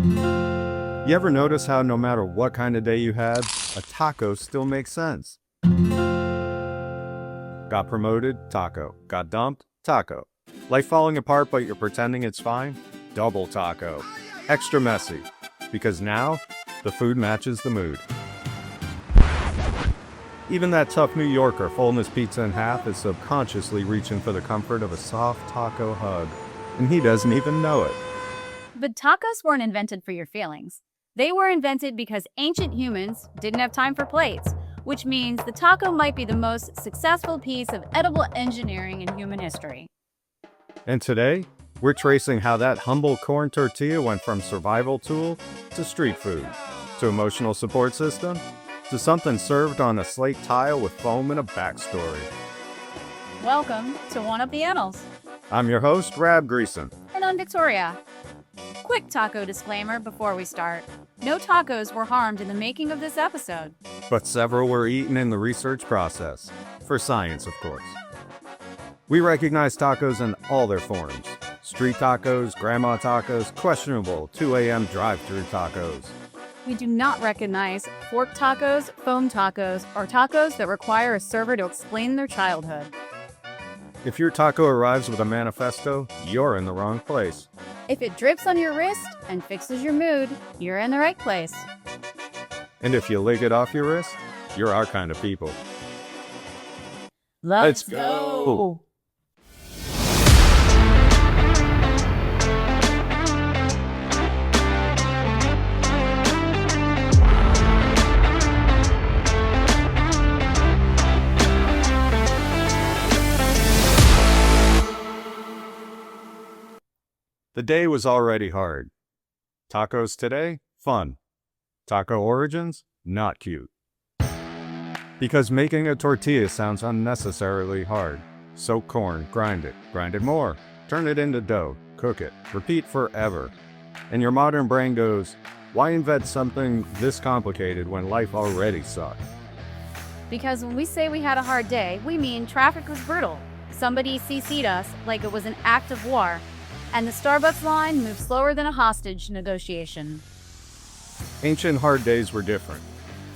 You ever notice how no matter what kind of day you had, a taco still makes sense? Got promoted? Taco. Got dumped? Taco. Life falling apart but you're pretending it's fine? Double taco. Extra messy. Because now, the food matches the mood. Even that tough New Yorker folding his pizza in half is subconsciously reaching for the comfort of a soft taco hug. And he doesn't even know it. But tacos weren't invented for your feelings. They were invented because ancient humans didn't have time for plates, which means the taco might be the most successful piece of edible engineering in human history. And today, we're tracing how that humble corn tortilla went from survival tool to street food, to emotional support system, to something served on a slate tile with foam and a backstory. Welcome to One Up the Annals. I'm your host, Rab Greason. And I'm Victoria. Quick taco disclaimer before we start. No tacos were harmed in the making of this episode. But several were eaten in the research process. For science, of course. We recognize tacos in all their forms. Street tacos, grandma tacos, questionable 2 a.m. drive-thru tacos. We do not recognize fork tacos, foam tacos, or tacos that require a server to explain their childhood. If your taco arrives with a manifesto, you're in the wrong place. If it drips on your wrist and fixes your mood, you're in the right place. And if you lick it off your wrist, you're our kind of people. Let's go! The day was already hard. Tacos today? Fun. Taco origins? Not cute. Because making a tortilla sounds unnecessarily hard. Soak corn, grind it more, turn it into dough, cook it, repeat forever. And your modern brain goes, why invent something this complicated when life already sucked? Because when we say we had a hard day, we mean traffic was brutal. Somebody CC'd us like it was an act of war. And the Starbucks line moved slower than a hostage negotiation. Ancient hard days were different.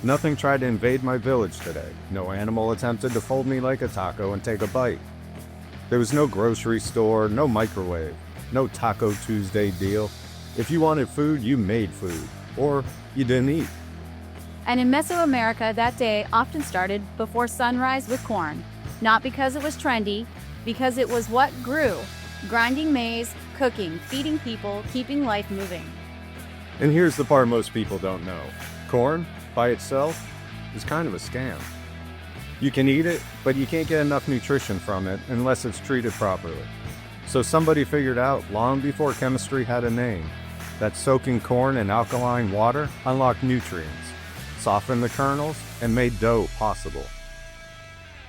Nothing tried to invade my village today. No animal attempted to fold me like a taco and take a bite. There was no grocery store, no microwave, no Taco Tuesday deal. If you wanted food, you made food. Or you didn't eat. And in Mesoamerica, that day often started before sunrise with corn. Not because it was trendy, because it was what grew. Grinding maize, cooking, feeding people, keeping life moving. And here's the part most people don't know. Corn, by itself, is kind of a scam. You can eat it, but you can't get enough nutrition from it unless it's treated properly. So somebody figured out long before chemistry had a name that soaking corn in alkaline water unlocked nutrients, softened the kernels, and made dough possible.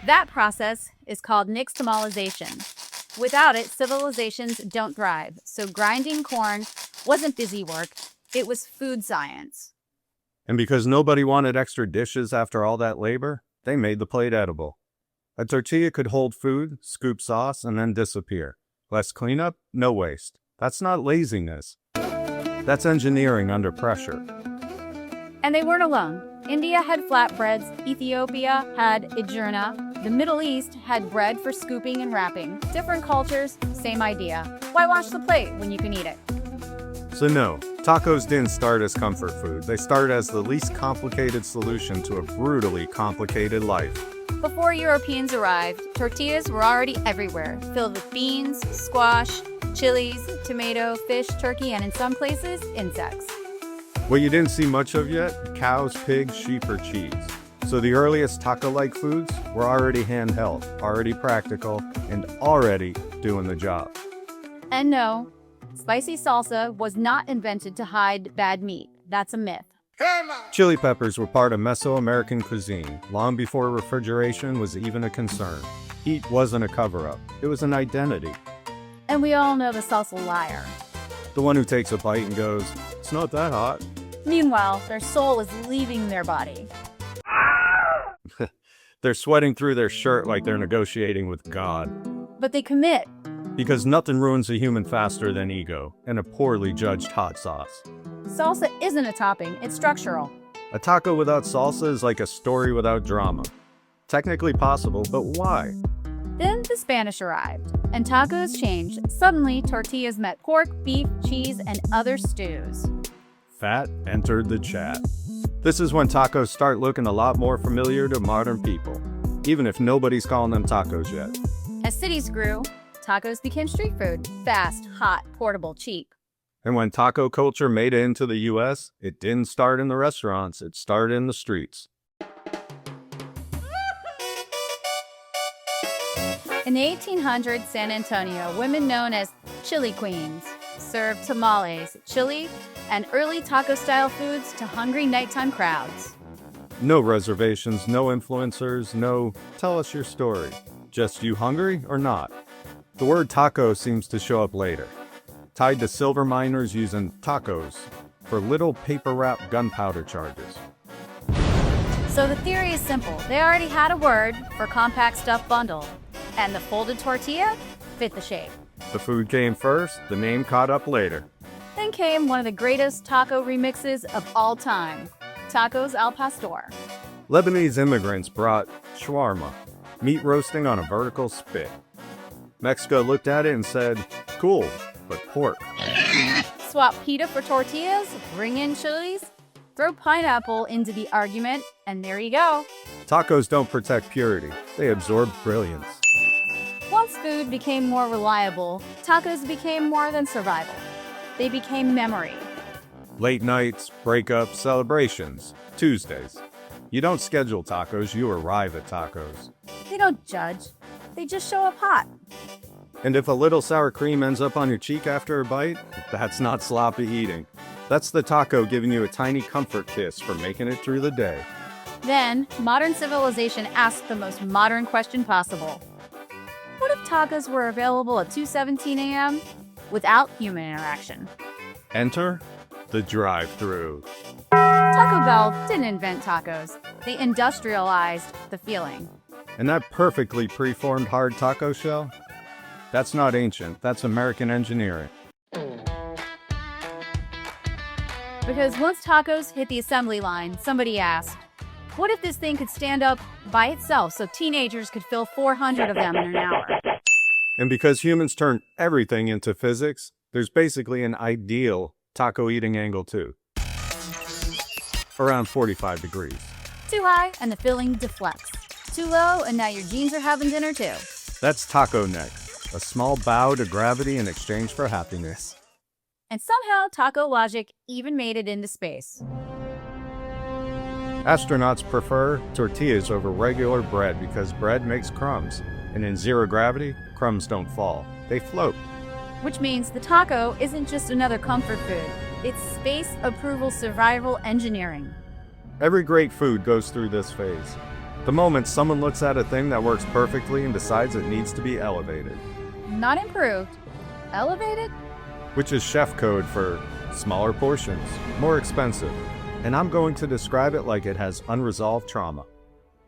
That process is called nixtamalization. Without it, civilizations don't thrive. So grinding corn wasn't busy work, it was food science. And because nobody wanted extra dishes after all that labor, they made the plate edible. A tortilla could hold food, scoop sauce, and then disappear. Less cleanup, no waste. That's not laziness. That's engineering under pressure. And they weren't alone. India had flatbreads, Ethiopia had ijurna, the Middle East had bread for scooping and wrapping. Different cultures, same idea. Why wash the plate when you can eat it? So no, tacos didn't start as comfort food. They started as the least complicated solution to a brutally complicated life. Before Europeans arrived, tortillas were already everywhere, filled with beans, squash, chilies, tomato, fish, turkey, and in some places, insects. What you didn't see much of yet, cows, pigs, sheep, or cheese. So the earliest taco-like foods were already handheld, already practical, and already doing the job. And no, spicy salsa was not invented to hide bad meat. That's a myth. Chili peppers were part of Mesoamerican cuisine, long before refrigeration was even a concern. Heat wasn't a cover-up, it was an identity. And we all know the salsa liar. The one who takes a bite and goes, it's not that hot. Meanwhile, their soul is leaving their body. They're sweating through their shirt like they're negotiating with God. But they commit. Because nothing ruins a human faster than ego and a poorly judged hot sauce. Salsa isn't a topping, it's structural. A taco without salsa is like a story without drama. Technically possible, but why? Then the Spanish arrived, and tacos changed. Suddenly, tortillas met pork, beef, cheese, and other stews. Fat entered the chat. This is when tacos start looking a lot more familiar to modern people, even if nobody's calling them tacos yet. As cities grew, tacos became street food. Fast, hot, portable, cheap. And when taco culture made it into the US, it didn't start in the restaurants, it started in the streets. In the 1800s, San Antonio, women known as chili queens served tamales, chili, and early taco-style foods to hungry nighttime crowds. No reservations, no influencers, no tell us your story. Just you hungry or not? The word taco seems to show up later, tied to silver miners using tacos for little paper-wrapped gunpowder charges. So the theory is simple. They already had a word for compact stuffed bundle, and the folded tortilla fit the shape. The food came first, the name caught up later. Then came one of the greatest taco remixes of all time, tacos al pastor. Lebanese immigrants brought shawarma, meat roasting on a vertical spit. Mexico looked at it and said, cool, but pork. Swap pita for tortillas, bring in chilies, throw pineapple into the argument, and there you go. Tacos don't protect purity, they absorb brilliance. Once food became more reliable, tacos became more than survival. They became memory. Late nights, breakups, celebrations, Tuesdays. You don't schedule tacos, you arrive at tacos. They don't judge, they just show up hot. And if a little sour cream ends up on your cheek after a bite, that's not sloppy eating. That's the taco giving you a tiny comfort kiss for making it through the day. Then, modern civilization asked the most modern question possible. What if tacos were available at 2:17 a.m. without human interaction? Enter the drive-thru. Taco Bell didn't invent tacos. They industrialized the feeling. And that perfectly preformed hard taco shell? That's not ancient, that's American engineering. Because once tacos hit the assembly line, somebody asked, what if this thing could stand up by itself so teenagers could fill 400 of them in an hour? And because humans turn everything into physics, there's basically an ideal taco eating angle too. Around 45 degrees. Too high and the filling deflects. Too low and now your jeans are having dinner too. That's taco neck, a small bow to gravity in exchange for happiness. And somehow taco logic even made it into space. Astronauts prefer tortillas over regular bread because bread makes crumbs, and in zero gravity, crumbs don't fall, they float. Which means the taco isn't just another comfort food, it's space approval survival engineering. Every great food goes through this phase. The moment someone looks at a thing that works perfectly and decides it needs to be elevated. Not improved, elevated? Which is chef code for smaller portions, more expensive. And I'm going to describe it like it has unresolved trauma.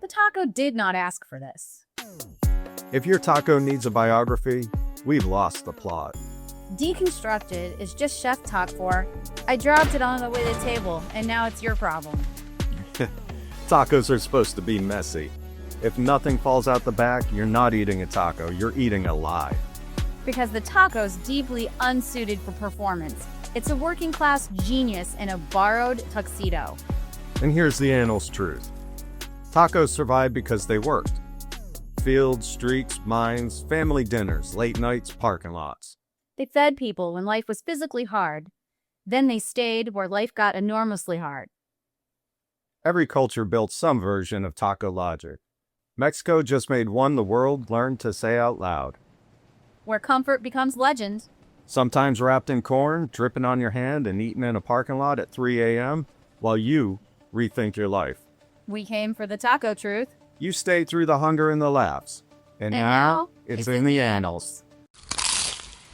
The taco did not ask for this. If your taco needs a biography, we've lost the plot. Deconstructed is just chef talk for, I dropped it on the way to the table, and now it's your problem. Tacos are supposed to be messy. If nothing falls out the back, you're not eating a taco, you're eating a lie. Because the taco's deeply unsuited for performance. It's a working class genius in a borrowed tuxedo. And here's the annals truth. Tacos survived because they worked. Fields, streets, mines, family dinners, late nights, parking lots. They fed people when life was physically hard. Then they stayed where life got enormously hard. Every culture built some version of taco logic. Mexico just made one the world learned to say out loud. Where comfort becomes legend. Sometimes wrapped in corn, dripping on your hand, and eaten in a parking lot at 3 a.m. while you rethink your life. We came for the taco truth. You stayed through the hunger and the laughs. And now it's in the annals.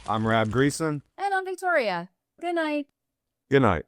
I'm Rab Greason. And I'm Victoria. Good night. Good night.